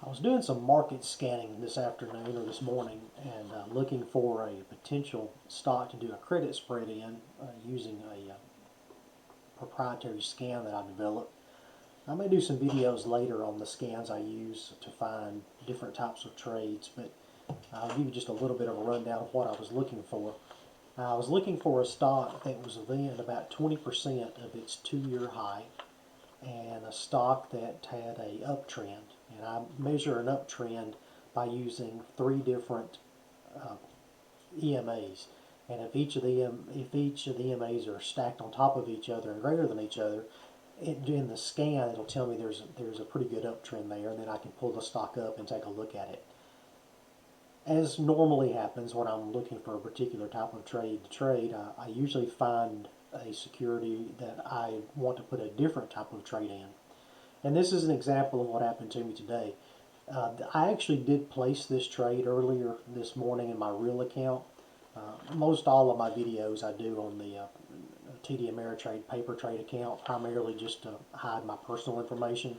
I was doing some market scanning this afternoon or this morning and looking for a potential stock to do a credit spread in using a proprietary scan that I developed. I may do some videos later on the scans I use to find different types of trades, but I'll give you just a little bit of a rundown of what I was looking for. I was looking for a stock that was within about 20% of its 2-year high, and a stock that had a uptrend. And I measure an uptrend by using 3 different uh, EMAs. And if each of the EMAs are stacked on top of each other and greater than each other, in the scan it'll tell me there's a pretty good uptrend there, and then I can pull the stock up and take a look at it. As normally happens when I'm looking for a particular type of trade to trade, I usually find a security that I want to put a different type of trade in. And this is an example of what happened to me today. I actually did place this trade earlier this morning in my real account. Most all of my videos I do on the TD Ameritrade paper trade account, primarily just to hide my personal information.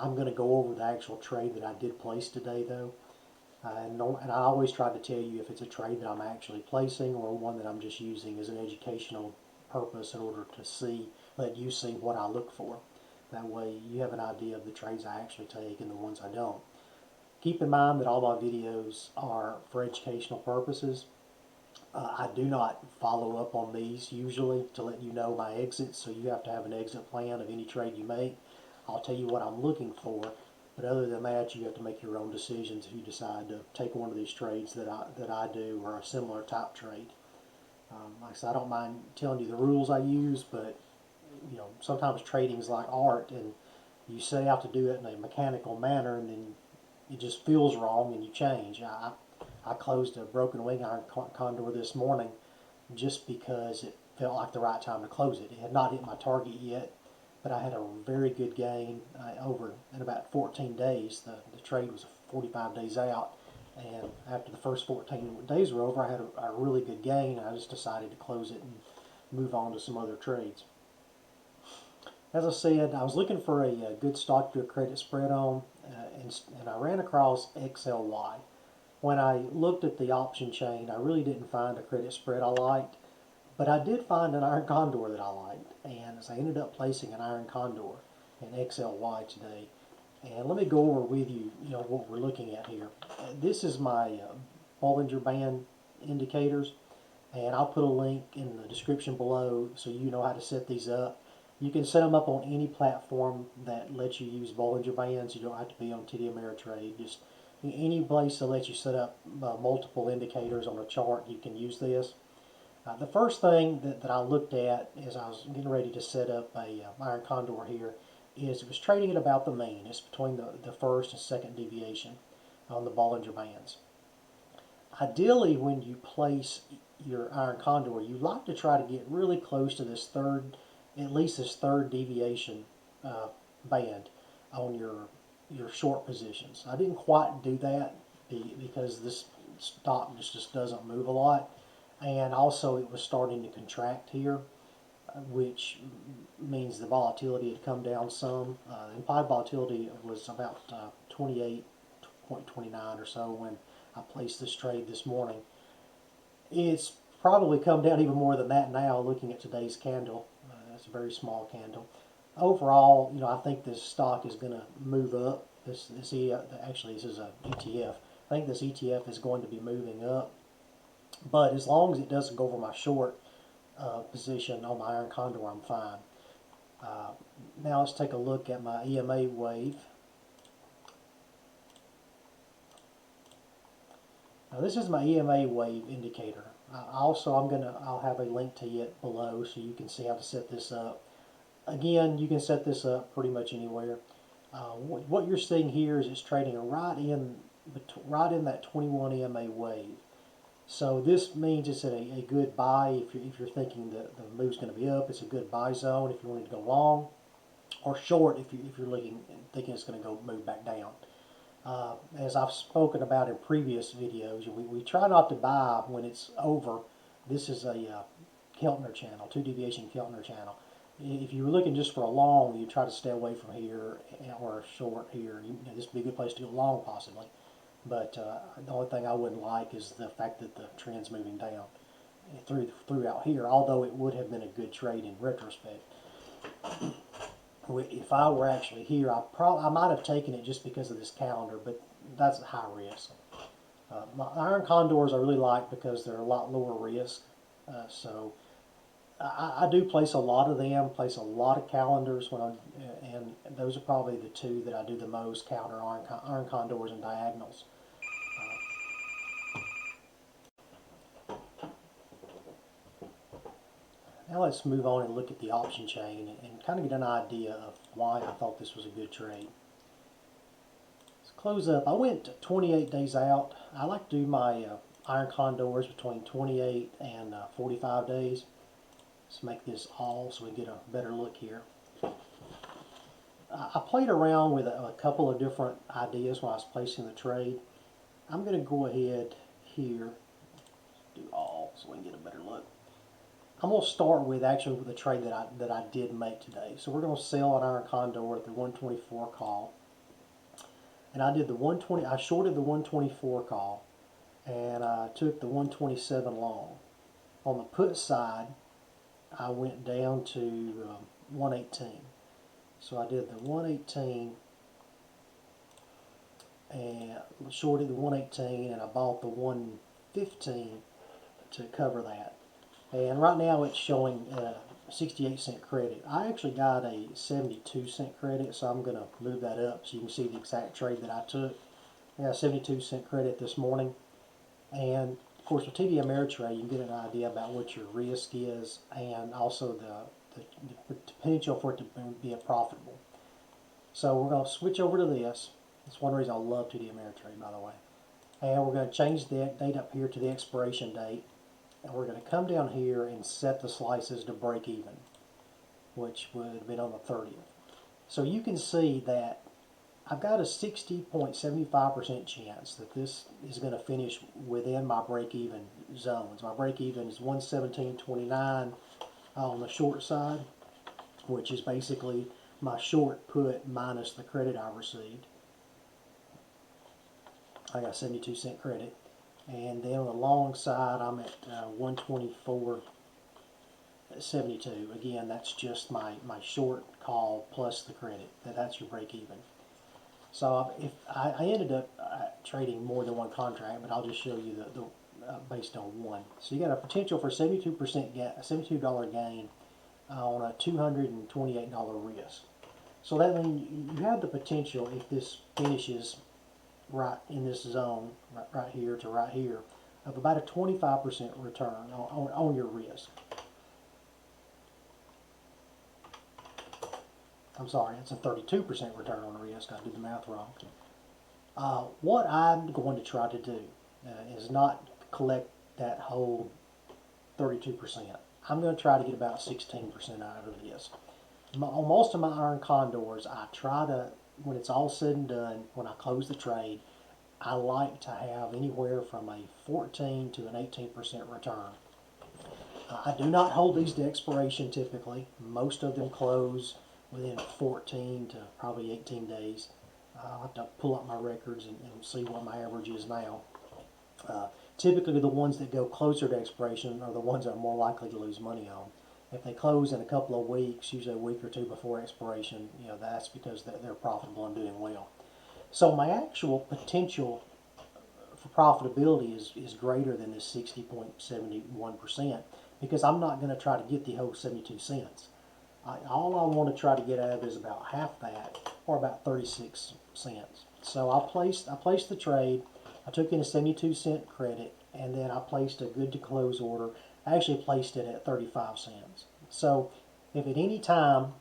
I'm going to go over the actual trade that I did place today though. And I always try to tell you if it's a trade that I'm actually placing or one that I'm just using as an educational purpose in order to let you see what I look for. That way you have an idea of the trades I actually take and the ones I don't. Keep in mind that all my videos are for educational purposes. I do not follow up on these usually to let you know my exits, so you have to have an exit plan of any trade you make. I'll tell you what I'm looking for, but other than that, you have to make your own decisions if you decide to take one of these trades that I do or a similar type trade. Like I said, I don't mind telling you the rules I use, but sometimes trading is like art, and you set out to do it in a mechanical manner, and then it just feels wrong, and you change. I closed a broken Wing Iron Condor this morning just because it felt like the right time to close it. It had not hit my target yet, but I had a very good gain over in about 14 days. The trade was 45 days out, and after the first 14 days were over, I had a really good gain. I just decided to close it and move on to some other trades. As I said, I was looking for a good stock to do a credit spread on, and I ran across XLY. When I looked at the option chain, I really didn't find a credit spread I liked, but I did find an Iron Condor that I liked, and so I ended up placing an Iron Condor in XLY today. And let me go over with you, what we're looking at here. This is my Bollinger Band indicators, and I'll put a link in the description below so you know how to set these up. You can set them up on any platform that lets you use Bollinger Bands. You don't have to be on TD Ameritrade. Just any place that lets you set up multiple indicators on a chart, you can use this. The first thing that I looked at as I was getting ready to set up a Iron Condor here is it was trading at about the mean. It's between the first and second deviation on the Bollinger Bands. Ideally, when you place your Iron Condor, you like to try to get really close to at least this third deviation band on your short positions. I didn't quite do that because this stock just doesn't move a lot, and also it was starting to contract here, which means the volatility had come down some. Implied volatility was about 28.29 or so when I placed this trade this morning. It's probably come down even more than that now looking at today's candle. It's a very small candle. Overall, I think this stock is going to move up. Actually, this is an ETF. I think this ETF is going to be moving up. But as long as it doesn't go over my short position on my Iron Condor, I'm fine. Now let's take a look at my EMA wave. Now this is my EMA wave indicator. I'll have a link to it below so you can see how to set this up. Again, you can set this up pretty much anywhere. What you're seeing here is it's trading right in that 21 EMA wave. So this means it's a good buy if you're thinking that the move's going to be up. It's a good buy zone if you wanted to go long, or short if you're thinking it's going to go move back down. As I've spoken about in previous videos, we try not to buy when it's over. This is a Keltner channel, 2 deviation Keltner channel. If you were looking just for a long, you try to stay away from here or a short here. This would be a good place to go long possibly. But the only thing I wouldn't like is the fact that the trend's moving down throughout here, although it would have been a good trade in retrospect. If I were actually here, I might have taken it just because of this calendar, but that's a high risk. My Iron Condors I really like because they're a lot lower risk. So I do place a lot of them, place a lot of calendars and those are probably the two that I do the most: counter Iron Condors and diagonals. Now let's move on and look at the option chain and kind of get an idea of why I thought this was a good trade. Let's close up. I went 28 days out. I like to do my Iron Condors between 28 and 45 days. Let's make this all so we get a better look here. I played around with a couple of different ideas when I was placing the trade. I'm going to go ahead here, do all so we can get a better look. I'm going to start with the trade that I did make today. So we're going to sell an Iron Condor at the 124 call. And I did the 120, I shorted the 124 call and I took the 127 long. On the put side, I went down to 118. So I did the 118 and shorted the 118 and I bought the 115 to cover that. And right now it's showing 68-cent credit. I actually got a 72-cent credit, so I'm going to move that up so you can see the exact trade that I took. I got a 72-cent credit this morning. And of course with TD Ameritrade you can get an idea about what your risk is and also the potential for it to be profitable. So we're going to switch over to this. That's one reason I love TD Ameritrade, by the way. And we're going to change the date up here to the expiration date. And we're going to come down here and set the slices to break even, which would have been on the 30th. So you can see that I've got a 60.75% chance that this is going to finish within my break-even zones. My break-even is 117.29 on the short side, which is basically my short put minus the credit I received. I got 72-cent credit. And then on the long side, I'm at 124.72. Again, that's just my short call plus the credit. That's your break even. So if I ended up trading more than one contract, but I'll just show you the based on one. So you got a potential for $72 gain on a $228 risk. So that means you have the potential, if this finishes right in this zone, right here to right here, of about a 25% return on your risk. I'm sorry, it's a 32% return on risk. I did the math wrong. What I'm going to try to do is not collect that whole 32%. I'm going to try to get about 16% out of this. On most of my Iron Condors, I try to, when it's all said and done, when I close the trade, I like to have anywhere from a 14 to an 18% return. I do not hold these to expiration typically. Most of them close within 14 to probably 18 days. I'll have to pull up my records and see what my average is now. Typically the ones that go closer to expiration are the ones that are more likely to lose money on. If they close in a couple of weeks, usually a week or two before expiration, that's because they're profitable and doing well. So my actual potential for profitability is greater than this 60.71% because I'm not going to try to get the whole 72 cents. All I want to try to get out of is about half that, or about 36 cents. So I placed the trade. I took in a 72-cent credit, and then I placed a good to close order. I actually placed it at 35 cents. So if at any time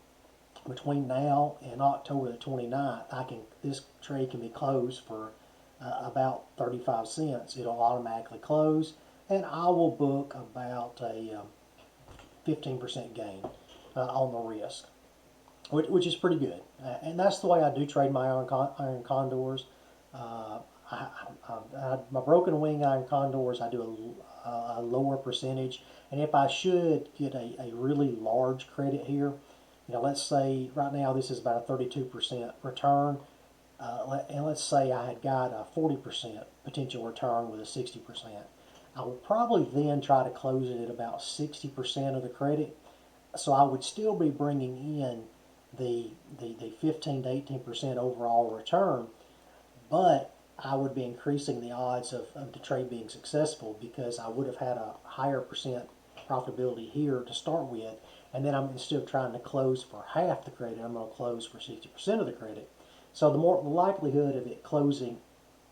between now and October the 29th, this trade can be closed for about 35 cents. It'll automatically close, and I will book about a 15% gain on the risk, which is pretty good. And that's the way I do trade my Iron Condors. My broken wing Iron Condors, I do a lower percentage. And if I should get a really large credit here, let's say right now this is about a 32% return, and let's say I had got a 40% potential return with a 60%. I would probably then try to close it at about 60% of the credit. So I would still be bringing in the 15 to 18% overall return, but I would be increasing the odds of the trade being successful because I would have had a higher percent profitability here to start with, and then instead of trying to close for half the credit, I'm going to close for 60% of the credit. So the likelihood of it closing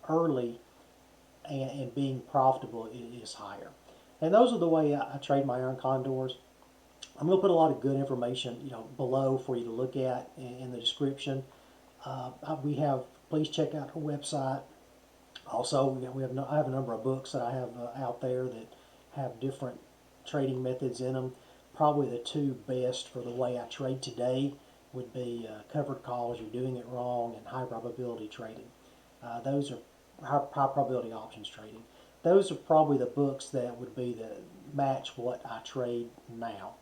early and being profitable is higher. And those are the way I trade my Iron Condors. I'm going to put a lot of good information, below for you to look at in the description. Please check out our website. Also, I have a number of books that I have out there that have different trading methods in them. Probably the two best for the way I trade today would be Covered Calls, You're Doing It Wrong, and High Probability Trading. Those are high probability options trading. Those are probably the books that would be match what I trade now.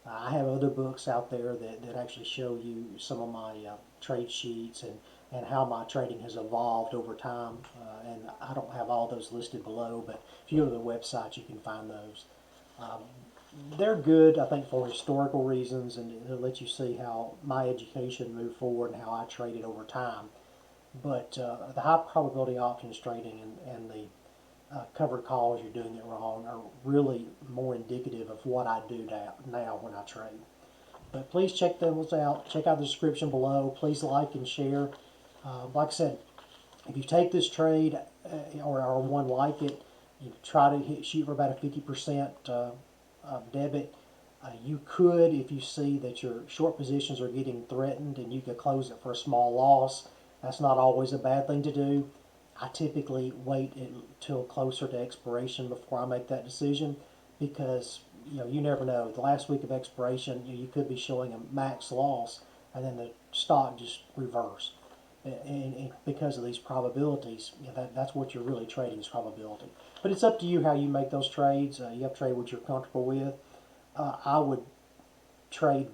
I have other books out there that actually show you some of my trade sheets and how my trading has evolved over time. And I don't have all those listed below, but if you go to the website, you can find those. They're good, I think, for historical reasons, and it'll let you see how my education moved forward and how I traded over time. But the high probability options trading and the Covered Calls, You're Doing It Wrong are really more indicative of what I do now when I trade. But please check those out. Check out the description below. Please like and share. Like I said, if you take this trade or one like it, you try to shoot for about a 50% debit. You could, if you see that your short positions are getting threatened, and you could close it for a small loss. That's not always a bad thing to do. I typically wait until closer to expiration before I make that decision because you never know. The last week of expiration, you could be showing a max loss, and then the stock just reverse. And because of these probabilities, that's what you're really trading is probability. But it's up to you how you make those trades. You have to trade what you're comfortable with. I would trade,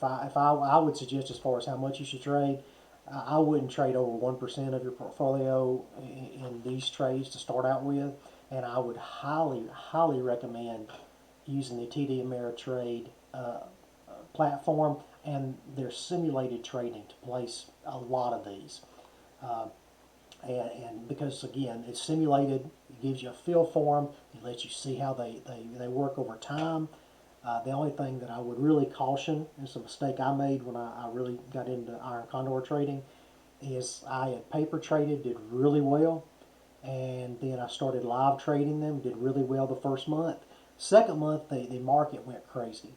I would suggest as far as how much you should trade. I wouldn't trade over 1% of your portfolio in these trades to start out with, and I would highly recommend using the TD Ameritrade platform and their simulated trading to place a lot of these. And because, again, it's simulated, it gives you a feel for them, it lets you see how they work over time. The only thing that I would really caution, is a mistake I made when I really got into Iron Condor trading, is I had paper traded, did really well, and then I started live trading them, did really well the first month. Second month, the market went crazy,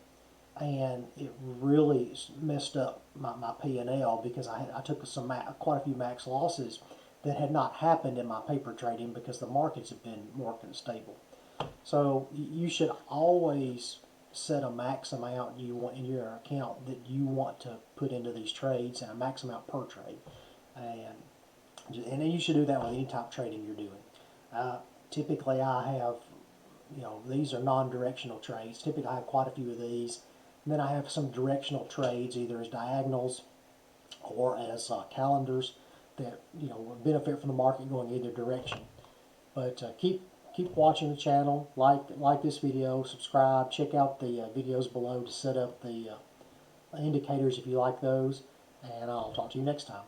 and it really messed up my P&L because I took quite a few max losses that had not happened in my paper trading because the markets have been more unstable. So you should always set a max amount you want in your account that you want to put into these trades, and a max amount per trade. And then you should do that with any type of trading you're doing. Typically I have, these are non-directional trades. Typically I have quite a few of these. And then I have some directional trades, either as diagonals or as calendars that benefit from the market going either direction. But keep watching the channel, like this video, subscribe, check out the videos below to set up the indicators if you like those, and I'll talk to you next time.